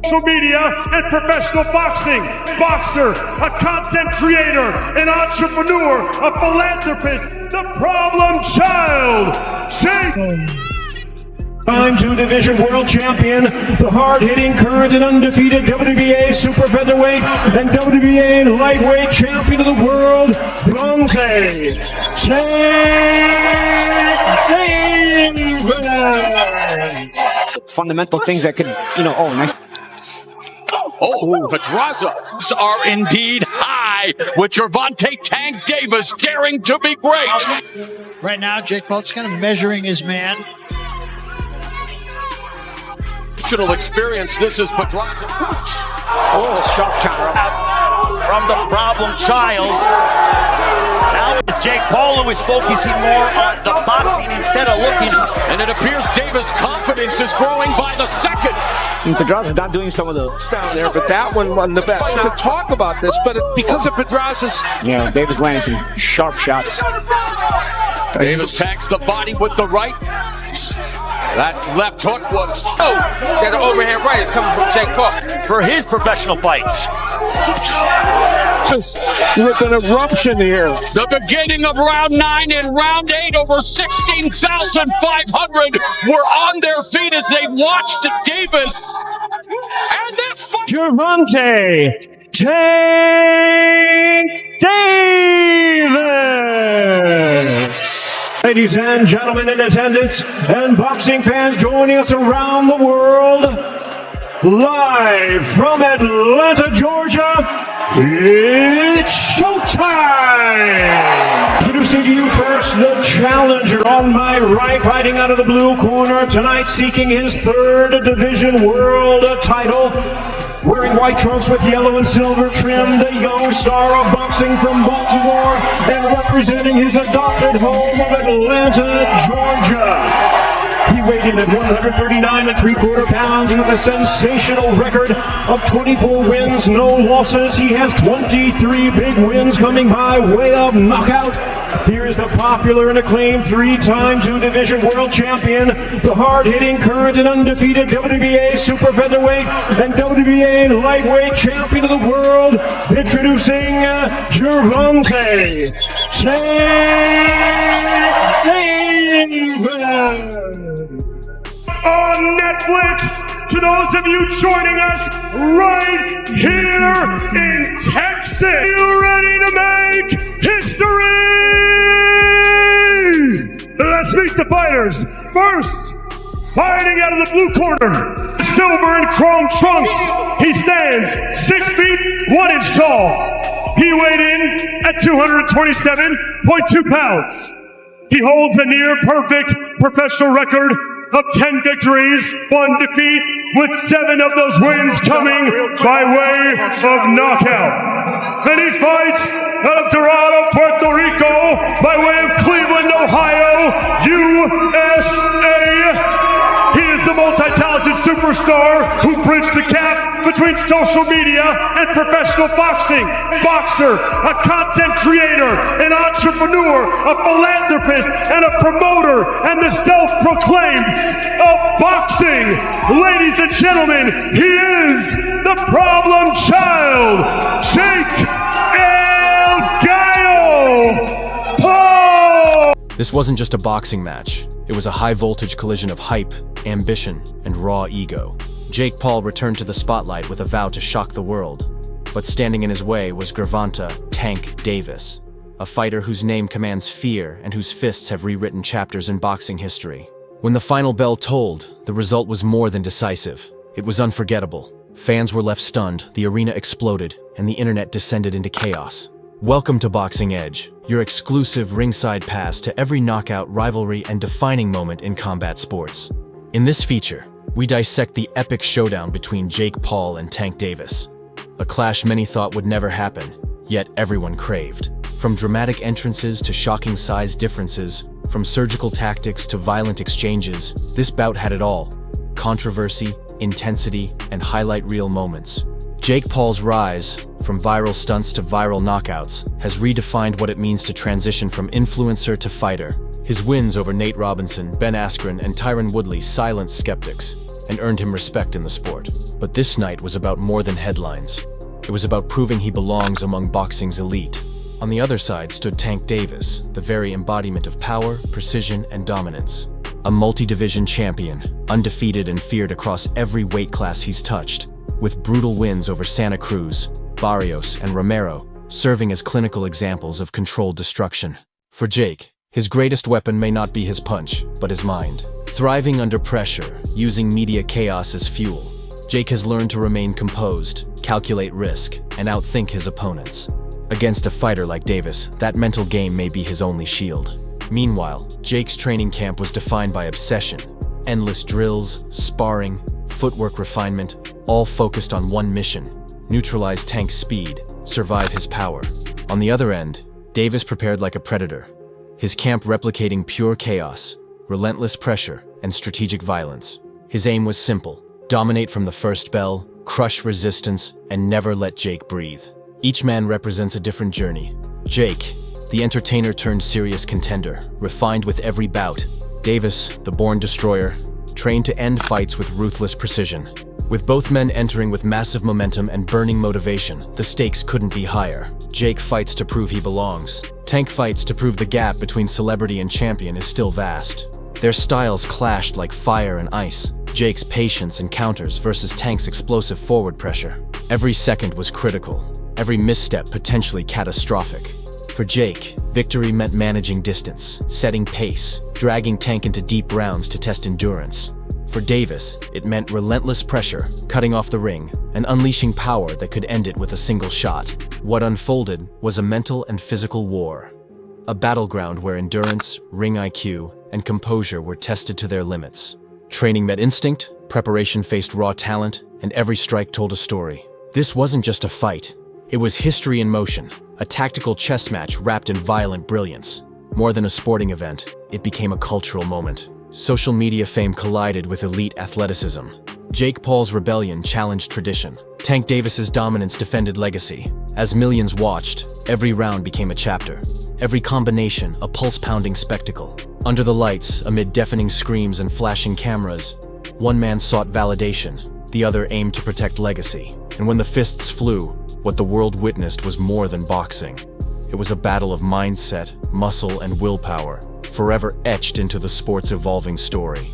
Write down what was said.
social media and professional boxing, boxer, a content creator, an entrepreneur, a philanthropist, the problem child, Jake. Time to division world champion, the hard-hitting, current and undefeated WBA super featherweight and WBA lightweight champion of the world, Gervonta. Fundamental things that could, nice. Oh, Pedraza's are indeed high with Gervonta Tank Davis daring to be great. Right now, Jake Paul's kind of measuring his man. Experience. This is Pedraza. Oh, shot counter from the problem child. Now it's Jake Paul who is focusing more on the boxing instead of looking. And it appears Davis' confidence is growing by the second. And Pedraza's not doing some of the down there, but that one wasn't the best. To talk about this, but because of Pedraza's, Davis landing some sharp shots. Davis tags the body with the right. That left hook was... Oh, that overhand right is coming from Jake Paul for his professional fights. just with an eruption here. The beginning of round 9 and round 8, over 16,500 were on their feet as they watched Davis. And this fight... Gervonta Tank Davis. Ladies and gentlemen in attendance and boxing fans joining us around the world, live from Atlanta, Georgia, it's showtime! Introducing to you first the challenger on my right, fighting out of the blue corner tonight, seeking his 3rd Division World title. Wearing white trunks with yellow and silver trim, the young star of boxing from Baltimore, and representing his adopted home of Atlanta, Georgia. He weighed in at 139 3/4 pounds with a sensational record of 24 wins, no losses. He has 23 big wins coming by way of knockout. Here's the popular and acclaimed 3-time 2-division world champion, the hard-hitting, current and undefeated WBA super featherweight and WBA lightweight champion of the world, introducing Gervonta Davis. On Netflix, to those of you joining us right here in Texas, are you ready to make history? Let's meet the fighters. First, fighting out of the blue corner, silver and chrome trunks. He stands 6 feet 1 inch tall. He weighed in at 227.2 pounds. He holds a near perfect professional record of 10 victories, 1 defeat, with 7 of those wins coming by way of knockout. And he fights out of Dorado, Puerto Rico, by way of Cleveland, Ohio, USA. He is the multi-talented superstar who bridged the gap between social media and professional boxing. Boxer, a content creator, an entrepreneur, a philanthropist, and a promoter, and the self-proclaimed of boxing. Ladies and gentlemen, he is the problem child, Jake Paul! This wasn't just a boxing match. It was a high-voltage collision of hype, ambition, and raw ego. Jake Paul returned to the spotlight with a vow to shock the world. But standing in his way was Gervonta Tank Davis, a fighter whose name commands fear and whose fists have rewritten chapters in boxing history. When the final bell tolled, the result was more than decisive. It was unforgettable. Fans were left stunned, the arena exploded, and the internet descended into chaos. Welcome to Boxing Edge, your exclusive ringside pass to every knockout, rivalry, and defining moment in combat sports. In this feature, we dissect the epic showdown between Jake Paul and Tank Davis. A clash many thought would never happen, yet everyone craved. From dramatic entrances to shocking size differences, from surgical tactics to violent exchanges, this bout had it all. Controversy, intensity, and highlight reel moments. Jake Paul's rise, from viral stunts to viral knockouts, has redefined what it means to transition from influencer to fighter. His wins over Nate Robinson, Ben Askren, and Tyron Woodley silenced skeptics, and earned him respect in the sport. But this night was about more than headlines. It was about proving he belongs among boxing's elite. On the other side stood Tank Davis, the very embodiment of power, precision, and dominance. A multi-division champion, undefeated and feared across every weight class he's touched, with brutal wins over Santa Cruz, Barrios, and Romero, serving as clinical examples of controlled destruction. For Jake, his greatest weapon may not be his punch, but his mind. Thriving under pressure, using media chaos as fuel, Jake has learned to remain composed, calculate risk, and outthink his opponents. Against a fighter like Davis, that mental game may be his only shield. Meanwhile, Jake's training camp was defined by obsession. Endless drills, sparring, footwork refinement, all focused on one mission: neutralize Tank's speed, survive his power. On the other end, Davis prepared like a predator, his camp replicating pure chaos, relentless pressure, and strategic violence. His aim was simple: dominate from the first bell, crush resistance, and never let Jake breathe. Each man represents a different journey. Jake, the entertainer turned serious contender, refined with every bout. Davis, the born destroyer, trained to end fights with ruthless precision. With both men entering with massive momentum and burning motivation, the stakes couldn't be higher. Jake fights to prove he belongs. Tank fights to prove the gap between celebrity and champion is still vast. Their styles clashed like fire and ice. Jake's patience and counters versus Tank's explosive forward pressure. Every second was critical, every misstep potentially catastrophic. For Jake, victory meant managing distance, setting pace, dragging Tank into deep rounds to test endurance. For Davis, it meant relentless pressure, cutting off the ring, and unleashing power that could end it with a single shot. What unfolded was a mental and physical war. A battleground where endurance, ring IQ, and composure were tested to their limits. Training met instinct, preparation faced raw talent, and every strike told a story. This wasn't just a fight. It was history in motion, a tactical chess match wrapped in violent brilliance. More than a sporting event, it became a cultural moment. Social media fame collided with elite athleticism. Jake Paul's rebellion challenged tradition. Tank Davis's dominance defended legacy. As millions watched, every round became a chapter. Every combination, a pulse-pounding spectacle. Under the lights, amid deafening screams and flashing cameras, one man sought validation, the other aimed to protect legacy. And when the fists flew, what the world witnessed was more than boxing. It was a battle of mindset, muscle, and willpower, forever etched into the sport's evolving story.